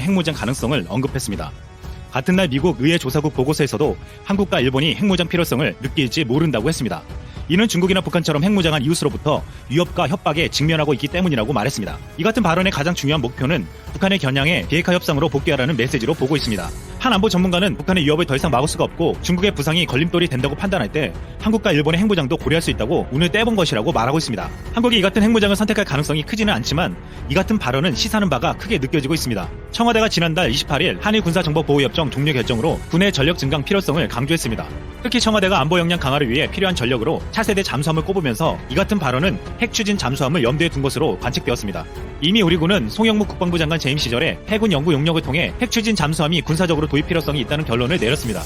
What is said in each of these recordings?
핵무장 가능성을 언급했습니다. 같은 날 미국 의회조사국 보고서에서도 한국과 일본이 핵무장 필요성을 느낄지 모른다고 했습니다. 이는 중국이나 북한처럼 핵무장한 이웃으로부터 위협과 협박에 직면하고 있기 때문이라고 말했습니다. 이 같은 발언의 가장 중요한 목표는 북한의 겨냥에 비핵화 협상으로 복귀하라는 메시지로 보고 있습니다. 한 안보 전문가는 북한의 위협을 더 이상 막을 수가 없고 중국의 부상이 걸림돌이 된다고 판단할 때 한국과 일본의 핵무장도 고려할 수 있다고 운을 떼본 것이라고 말하고 있습니다. 한국이 이 같은 핵무장을 선택할 가능성이 크지는 않지만 이 같은 발언은 시사하는 바가 크게 느껴지고 있습니다. 청와대가 지난달 28일 한일 군사정보보호협정 종료 결정으로 군의 전력 증강 필요성을 강조했습니다. 특히 청와대가 안보 역량 강화를 위해 필요한 전력으로 차세대 잠수함을 꼽으면서 이 같은 발언은 핵 추진 잠수함을 염두에 둔 것으로 관측되었습니다. 이미 우리 군은 송영무 국방부 장관 재임 시절에 해군 연구 용역을 통해 핵 추진 잠수함이 군사적으로 도입 필요성이 있다는 결론을 내렸습니다.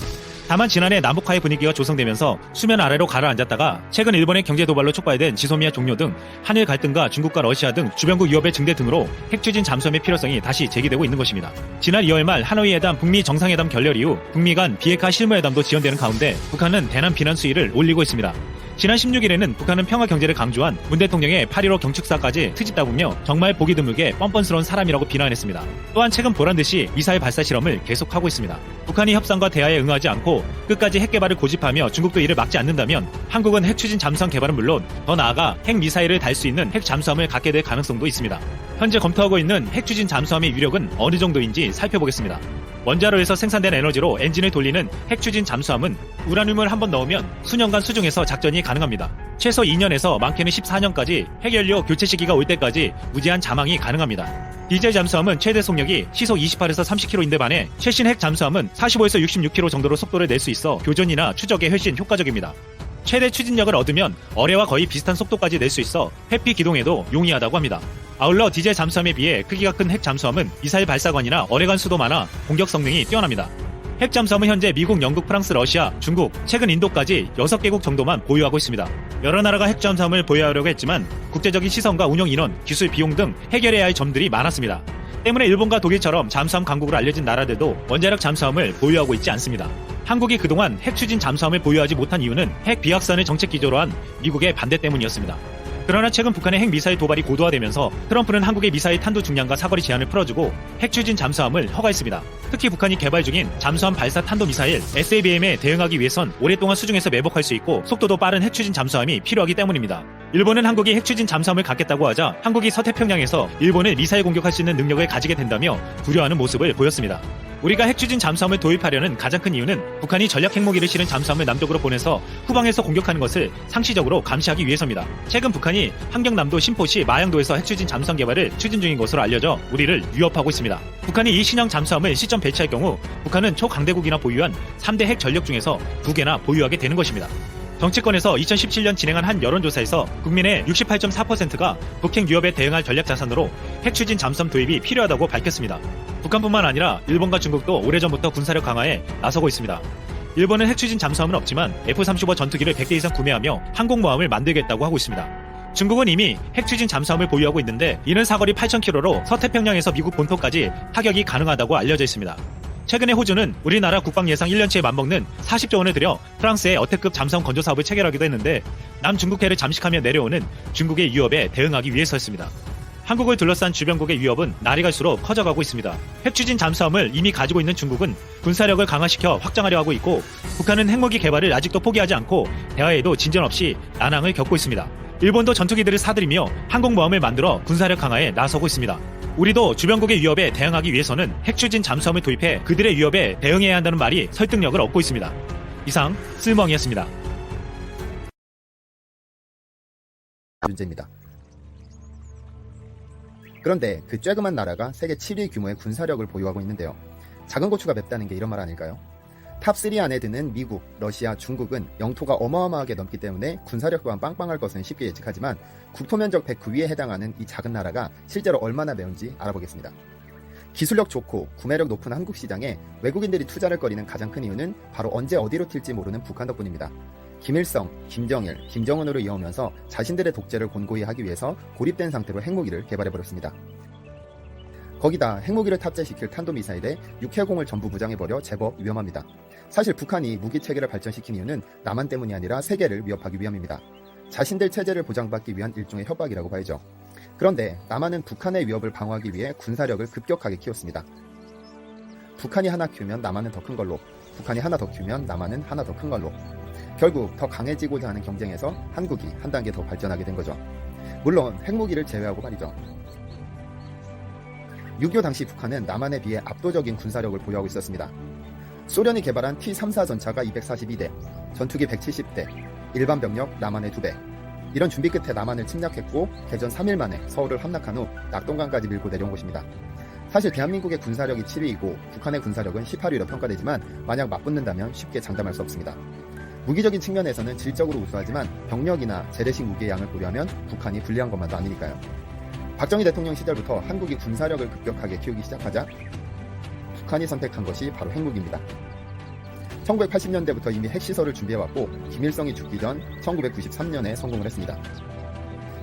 다만 지난해 남북화의 분위기가 조성되면서 수면 아래로 가라앉았다가 최근 일본의 경제 도발로 촉발된 지소미아 종료 등 한일 갈등과 중국과 러시아 등 주변국 위협의 증대 등으로 핵 추진 잠수함의 필요성이 다시 제기되고 있는 것입니다. 지난 2월 말 하노이 회담 북미 정상회담 결렬 이후 북미 간 비핵화 실무회담도 지연되는 가운데 북한은 대남 비난 수위를 올리고 있습니다. 지난 16일에는 북한은 평화 경제를 강조한 문 대통령의 8.15 경축사까지 트집다보며 정말 보기 드물게 뻔뻔스러운 사람이라고 비난했습니다. 또한 최근 보란듯이 미사일 발사 실험을 계속하고 있습니다. 북한이 협상과 대화에 응하지 않고 끝까지 핵 개발을 고집하며 중국도 이를 막지 않는다면 한국은 핵 추진 잠수함 개발은 물론 더 나아가 핵 미사일을 달 수 있는 핵 잠수함을 갖게 될 가능성도 있습니다. 현재 검토하고 있는 핵 추진 잠수함의 위력은 어느 정도인지 살펴보겠습니다. 원자로에서 생산된 에너지로 엔진을 돌리는 핵 추진 잠수함은 우라늄을 한번 넣으면 수년간 수중에서 작전이 가능합니다. 최소 2년에서 많게는 14년까지 핵연료 교체 시기가 올 때까지 무제한 잠항이 가능합니다. 디젤 잠수함은 최대 속력이 시속 28에서 30km인데 반해 최신 핵 잠수함은 45에서 66km 정도로 속도를 낼 수 있어 교전이나 추적에 훨씬 효과적입니다. 최대 추진력을 얻으면 어뢰와 거의 비슷한 속도까지 낼 수 있어 회피 기동에도 용이하다고 합니다. 아울러 디젤 잠수함에 비해 크기가 큰 핵 잠수함은 미사일 발사관이나 어뢰관 수도 많아 공격 성능이 뛰어납니다. 핵 잠수함은 현재 미국, 영국, 프랑스, 러시아, 중국, 최근 인도까지 6개국 정도만 보유하고 있습니다. 여러 나라가 핵 잠수함을 보유하려고 했지만 국제적인 시선과 운영 인원, 기술 비용 등 해결해야 할 점들이 많았습니다. 때문에 일본과 독일처럼 잠수함 강국으로 알려진 나라들도 원자력 잠수함을 보유하고 있지 않습니다. 한국이 그동안 핵 추진 잠수함을 보유하지 못한 이유는 핵 비확산을 정책 기조로 한 미국의 반대 때문이었습니다. 그러나 최근 북한의 핵 미사일 도발이 고도화되면서 트럼프는 한국의 미사일 탄도 중량과 사거리 제한을 풀어주고 핵 추진 잠수함을 허가했습니다. 특히 북한이 개발 중인 잠수함 발사 탄도 미사일 SABM에 대응하기 위해선 오랫동안 수중에서 매복할 수 있고 속도도 빠른 핵 추진 잠수함이 필요하기 때문입니다. 일본은 한국이 핵 추진 잠수함을 갖겠다고 하자 한국이 서태평양에서 일본을 미사일 공격할 수 있는 능력을 가지게 된다며 두려워하는 모습을 보였습니다. 우리가 핵 추진 잠수함을 도입하려는 가장 큰 이유는 북한이 전략 핵무기를 실은 잠수함을 남쪽으로 보내서 후방에서 공격하는 것을 상시적으로 감시하기 위해서입니다. 최근 북한이 함경남도 신포시 마양도에서 핵 추진 잠수함 개발을 추진 중인 것으로 알려져 우리를 위협하고 있습니다. 북한이 이 신형 잠수함을 시점 배치할 경우 북한은 초강대국이나 보유한 3대 핵 전력 중에서 2개나 보유하게 되는 것입니다. 정치권에서 2017년 진행한 한 여론조사에서 국민의 68.4%가 북핵 위협에 대응할 전략 자산으로 핵 추진 잠수함 도입이 필요하다고 밝혔습니다. 북한뿐만 아니라 일본과 중국도 오래전부터 군사력 강화에 나서고 있습니다. 일본은 핵 추진 잠수함은 없지만 F-35 전투기를 100대 이상 구매하며 항공모함을 만들겠다고 하고 있습니다. 중국은 이미 핵 추진 잠수함을 보유하고 있는데 이는 사거리 8,000km로 서태평양에서 미국 본토까지 타격이 가능하다고 알려져 있습니다. 최근에 호주는 우리나라 국방 예상 1년치에 맞먹는 40조 원을 들여 프랑스의 어택급 잠수함 건조 사업을 체결하기도 했는데 남중국해를 잠식하며 내려오는 중국의 위협에 대응하기 위해서였습니다. 한국을 둘러싼 주변국의 위협은 날이 갈수록 커져가고 있습니다. 핵 추진 잠수함을 이미 가지고 있는 중국은 군사력을 강화시켜 확장하려 하고 있고 북한은 핵무기 개발을 아직도 포기하지 않고 대화에도 진전 없이 난항을 겪고 있습니다. 일본도 전투기들을 사들이며 항공모함을 만들어 군사력 강화에 나서고 있습니다. 우리도 주변국의 위협에 대응하기 위해서는 핵 추진 잠수함을 도입해 그들의 위협에 대응해야 한다는 말이 설득력을 얻고 있습니다. 이상 쓸멍이었습니다. 문제입니다. 그런데 그 쬐그만 나라가 세계 7위 규모의 군사력을 보유하고 있는데요. 작은 고추가 맵다는 게 이런 말 아닐까요? 탑3 안에 드는 미국, 러시아, 중국은 영토가 어마어마하게 넘기 때문에 군사력 또한 빵빵할 것은 쉽게 예측하지만 국토 면적 109위에 해당하는 이 작은 나라가 실제로 얼마나 매운지 알아보겠습니다. 기술력 좋고 구매력 높은 한국 시장에 외국인들이 투자를 꺼리는 가장 큰 이유는 바로 언제 어디로 튈지 모르는 북한 덕분입니다. 김일성, 김정일, 김정은으로 이어오면서 자신들의 독재를 곤고히 하기 위해서 고립된 상태로 핵무기를 개발해버렸습니다. 거기다 핵무기를 탑재시킬 탄도미사일에 육해공을 전부 무장해버려 제법 위험합니다. 사실 북한이 무기체계를 발전시킨 이유는 남한 때문이 아니라 세계를 위협하기 위함입니다. 자신들 체제를 보장받기 위한 일종의 협박이라고 봐야죠. 그런데 남한은 북한의 위협을 방어하기 위해 군사력을 급격하게 키웠습니다. 북한이 하나 키우면 남한은 더 큰 걸로, 북한이 하나 더 키우면 남한은 하나 더 큰 걸로. 결국 더 강해지고자 하는 경쟁에서 한국이 한 단계 더 발전하게 된 거죠. 물론 핵무기를 제외하고 말이죠. 6.25 당시 북한은 남한에 비해 압도적인 군사력을 보유하고 있었습니다. 소련이 개발한 T-34 전차가 242대, 전투기 170대, 일반 병력 남한의 2배. 이런 준비 끝에 남한을 침략했고 개전 3일 만에 서울을 함락한 후 낙동강까지 밀고 내려온 것입니다. 사실 대한민국의 군사력이 7위이고 북한의 군사력은 18위로 평가되지만 만약 맞붙는다면 쉽게 장담할 수 없습니다. 무기적인 측면에서는 질적으로 우수하지만 병력이나 재래식 무기의 양을 고려하면 북한이 불리한 것만도 아니니까요. 박정희 대통령 시절부터 한국이 군사력을 급격하게 키우기 시작하자 북한이 선택한 것이 바로 핵무기입니다. 1980년대부터 이미 핵시설을 준비해왔고 김일성이 죽기 전 1993년에 성공을 했습니다.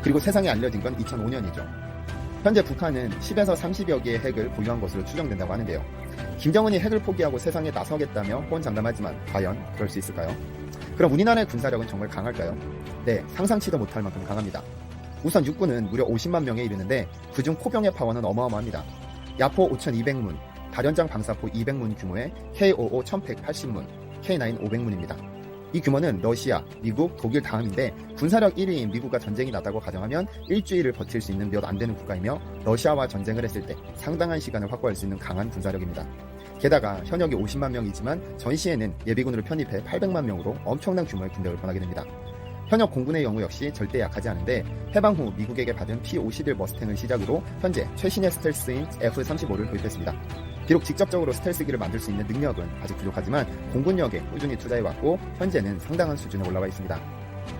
그리고 세상에 알려진 건 2005년이죠. 현재 북한은 10에서 30여 개의 핵을 보유한 것으로 추정된다고 하는데요. 김정은이 핵을 포기하고 세상에 나서겠다며 호언장담하지만 과연 그럴 수 있을까요? 그럼 우리나라의 군사력은 정말 강할까요? 네, 상상치도 못할 만큼 강합니다. 우선 육군은 무려 50만 명에 이르는데 그중 포병의 파워는 어마어마합니다. 야포 5200문, 다련장 방사포 200문 규모의 K55 1180문, K9 500문입니다. 이 규모는 러시아, 미국, 독일 다음인데 군사력 1위인 미국과 전쟁이 났다고 가정하면 일주일을 버틸 수 있는 몇 안 되는 국가이며 러시아와 전쟁을 했을 때 상당한 시간을 확보할 수 있는 강한 군사력입니다. 게다가 현역이 50만 명이지만 전시에는 예비군으로 편입해 800만 명으로 엄청난 규모의 군대를 보내게 됩니다. 현역 공군의 경우 역시 절대 약하지 않은데 해방 후 미국에게 받은 P-51 머스탱을 시작으로 현재 최신의 스텔스인 F-35를 도입했습니다. 비록 직접적으로 스텔스기를 만들 수 있는 능력은 아직 부족하지만 공군력에 꾸준히 투자해왔고 현재는 상당한 수준에 올라와 있습니다.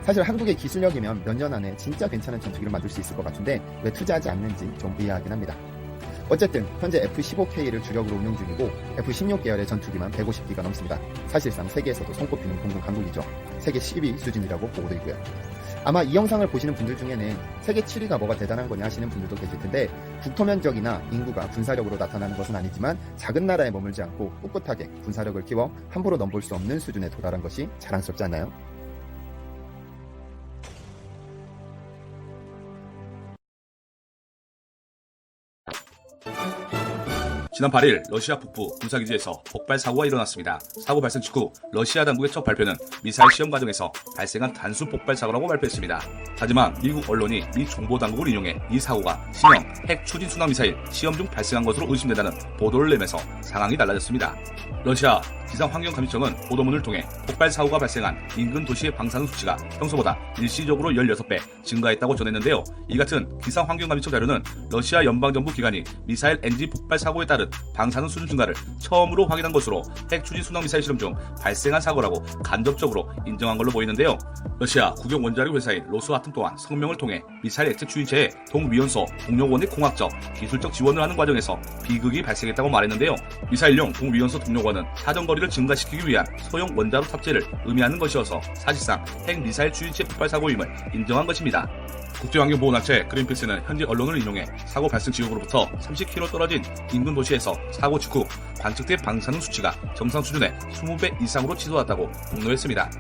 사실 한국의 기술력이면 몇 년 안에 진짜 괜찮은 전투기를 만들 수 있을 것 같은데 왜 투자하지 않는지 좀 의아하긴 합니다. 어쨌든 현재 F-15K를 주력으로 운용 중이고 F-16 계열의 전투기만 150기가 넘습니다. 사실상 세계에서도 손꼽히는 공군 강국이죠. 세계 10위 수준이라고 보고도 있고요. 아마 이 영상을 보시는 분들 중에는 세계 7위가 뭐가 대단한 거냐 하시는 분들도 계실 텐데 국토 면적이나 인구가 군사력으로 나타나는 것은 아니지만 작은 나라에 머물지 않고 꿋꿋하게 군사력을 키워 함부로 넘볼 수 없는 수준에 도달한 것이 자랑스럽지 않나요? 지난 8일 러시아 북부 군사기지에서 폭발 사고가 일어났습니다. 사고 발생 직후 러시아 당국의 첫 발표는 미사일 시험 과정에서 발생한 단순 폭발 사고라고 발표했습니다. 하지만 미국 언론이 미 정보당국을 인용해 이 사고가 신형 핵 추진 순항 미사일 시험 중 발생한 것으로 의심된다는 보도를 내면서 상황이 달라졌습니다. 러시아 기상환경감시청은 보도문을 통해 폭발 사고가 발생한 인근 도시의 방사능 수치가 평소보다 일시적으로 16배 증가했다고 전했는데요. 이 같은 기상환경감시청 자료는 러시아 연방정부 기관이 미사일 엔진 폭발 사고에 따른 방사능 수준 증가를 처음으로 확인한 것으로 핵 추진 순항 미사일 실험 중 발생한 사고라고 간접적으로 인정한 걸로 보이는데요. 러시아 국영 원자력 회사인 로스아톰 또한 성명을 통해 미사일 액체 추진체의 동위원소 동력원의 공학적, 기술적 지원을 하는 과정에서 비극이 발생했다고 말했는데요. 미사일용 동위원소 동력원은 사정거리를 증가시키기 위한 소형 원자로 탑재를 의미하는 것이어서 사실상 핵 미사일 추진체 폭발 사고임을 인정한 것입니다. 국제환경보호단체 그린피스는 현지 언론을 인용해 사고 발생 지역으로부터 30km 떨어진 인근 도시에서 사고 직후 관측된 방사능 수치가 정상 수준의 20배 이상으로 치솟았다고 폭로했습니다.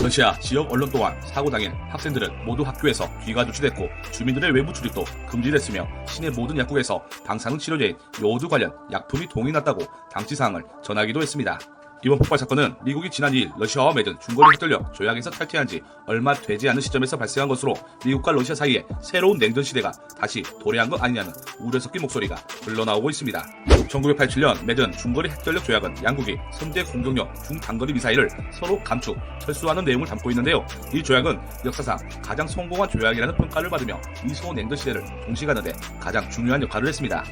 러시아 지역 언론 또한 사고 당일 학생들은 모두 학교에서 귀가 조치됐고 주민들의 외부 출입도 금지됐으며 시내 모든 약국에서 방사능 치료제인 요오드 관련 약품이 동이 났다고 당치사항을 전하기도 했습니다. 이번 폭발 사건은 미국이 지난 2일 러시아와 맺은 중거리 핵전력 조약에서 탈퇴한 지 얼마 되지 않은 시점에서 발생한 것으로 미국과 러시아 사이에 새로운 냉전 시대가 다시 도래한 것 아니냐는 우려 섞인 목소리가 흘러나오고 있습니다. 1987년 맺은 중거리 핵전력 조약은 양국이 선제 공격력 중단거리 미사일을 서로 감축, 철수하는 내용을 담고 있는데요. 이 조약은 역사상 가장 성공한 조약이라는 평가를 받으며 미소 냉전 시대를 동시가는데 가장 중요한 역할을 했습니다.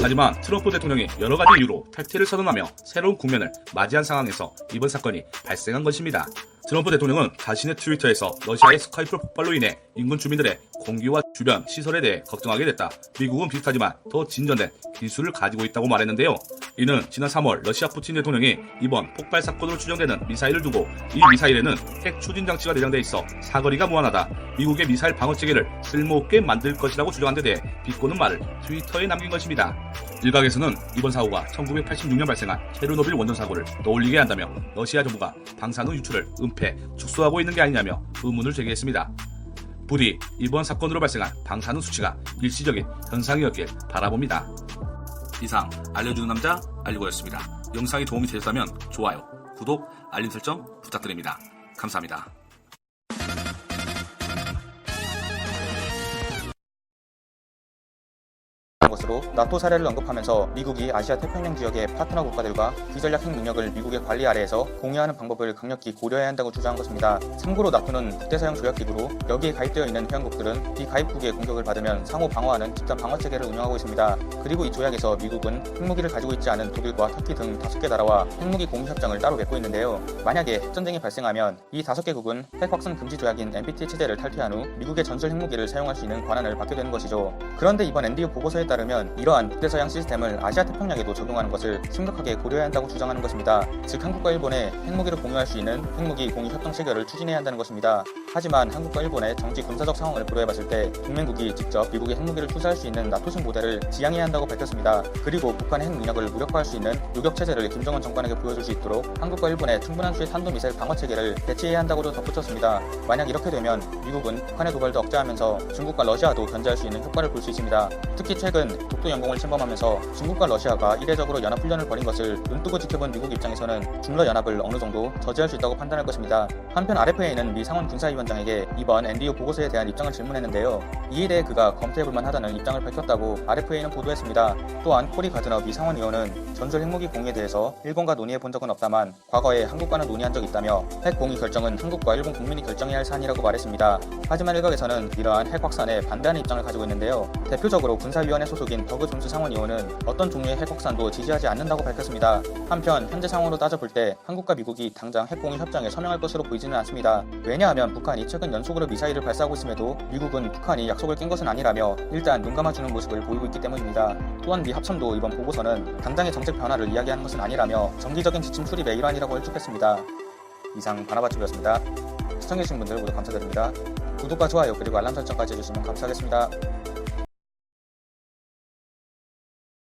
하지만 트럼프 대통령이 여러 가지 이유로 탈퇴를 선언하며 새로운 국면을 맞이한 상황에서 이번 사건이 발생한 것입니다. 트럼프 대통령은 자신의 트위터에서 러시아의 스카이프 폭발로 인해 인근 주민들의 공기와 주변 시설에 대해 걱정하게 됐다. 미국은 비슷하지만 더 진전된 기술을 가지고 있다고 말했는데요. 이는 지난 3월 러시아 푸틴 대통령이 이번 폭발 사건으로 추정되는 미사일을 두고 이 미사일에는 핵 추진 장치가 내장돼 있어 사거리가 무한하다. 미국의 미사일 방어 체계를 쓸모없게 만들 것이라고 주장한 데 대해 비꼬는 말을 트위터에 남긴 것입니다. 일각에서는 이번 사고가 1986년 발생한 체르노빌 원전 사고를 떠올리게 한다며 러시아 정부가 방사능 유출을 은폐, 축소하고 있는 게 아니냐며 의문을 제기했습니다. 부디 이번 사건으로 발생한 방사능 수치가 일시적인 현상이었길 바라봅니다. 이상 알려주는 남자 알리고였습니다. 영상이 도움이 되셨다면 좋아요, 구독, 알림 설정 부탁드립니다. 감사합니다. 것으로 나토 사례를 언급하면서 미국이 아시아 태평양 지역의 파트너 국가들과 비전략 핵 능력을 미국의 관리 아래에서 공유하는 방법을 강력히 고려해야 한다고 주장한 것입니다. 참고로 나토는 국대서양 조약기구로 여기에 가입되어 있는 회원국들은 비가입국의 공격을 받으면 상호 방어하는 집단 방어 체계를 운영하고 있습니다. 그리고 이 조약에서 미국은 핵무기를 가지고 있지 않은 독일과 터키 등 5개 나라와 핵무기 공유 협정을 따로 맺고 있는데요. 만약에 핵전쟁이 발생하면 이 5개국은 핵 확산 금지 조약인 NPT 체제를 탈퇴한 후 미국의 전술 핵무기를 사용할 수 있는 권한을 받게 되는 것이죠. 그런데 이번 NDU 보고서에 따르면 이러한 북대서양 시스템을 아시아 태평양에도 적용하는 것을 심각하게 고려해야 한다고 주장하는 것입니다. 즉 한국과 일본의 핵무기를 공유할 수 있는 핵무기 공유 협정 체결을 추진해야 한다는 것입니다. 하지만 한국과 일본의 정치 군사적 상황을 고려해봤을 때 동맹국이 직접 미국의 핵무기를 투사할 수 있는 나토식 모델을 지향해야 한다고 밝혔습니다. 그리고 북한의 핵 능력을 무력화할 수 있는 요격 체제를 김정은 정권에게 보여줄 수 있도록 한국과 일본의 충분한 수의 탄도미사일 방어 체계를 배치해야 한다고도 덧붙였습니다. 만약 이렇게 되면 미국은 북한의 도발도 억제하면서 중국과 러시아도 견제할 수 있는 효과를 볼 수 있습니다. 특히 최근 독도 영공을 침범하면서 중국과 러시아가 이례적으로 연합훈련을 벌인 것을 눈뜨고 지켜본 미국 입장에서는 중러 연합을 어느 정도 저지할 수 있다고 판단할 것입니다. 한편 RFA는 미 상원 군사위원장에게 이번 NDO 보고서에 대한 입장을 질문했는데요. 이에 대해 그가 검토해볼만 하다는 입장을 밝혔다고 RFA는 보도했습니다. 또한 코리 가드너 미 상원의원은 전술 핵무기 공유에 대해서 일본과 논의해본 적은 없다만 과거에 한국과는 논의한 적이 있다며 핵 공유 결정은 한국과 일본 국민이 결정해야 할 사안이라고 말했습니다. 하지만 일각에서는 이러한 핵 확산에 반대하는 입장을 가지고 있는데요. 대표적으로 군사위원회 소속인 더그 존스 상원의원은 어떤 종류의 핵 확산도 지지하지 않는다고 밝혔습니다. 한편 현재 상황으로 따져볼 때 한국과 미국이 당장 핵 공유 협정에 서명할 것으로 보이지는 않습니다. 왜냐하면 북한이 최근 연속으로 미사일을 발사하고 있음에도 미국은 북한이 약속을 깬 것은 아니라며 일단 눈 감아주는 모습을 보이고 있기 때문입니다. 또한 미 합참도 이번 보고서는 당장의 정책 변화를 이야기하는 것은 아니라며 정기적인 지침 수립의 일환이라고 일축했습니다. 이상 바나바튜브였습니다. 시청해주신 분들 모두 감사드립니다. 구독과 좋아요 그리고 알람 설정까지 해주시면 감사하겠습니다.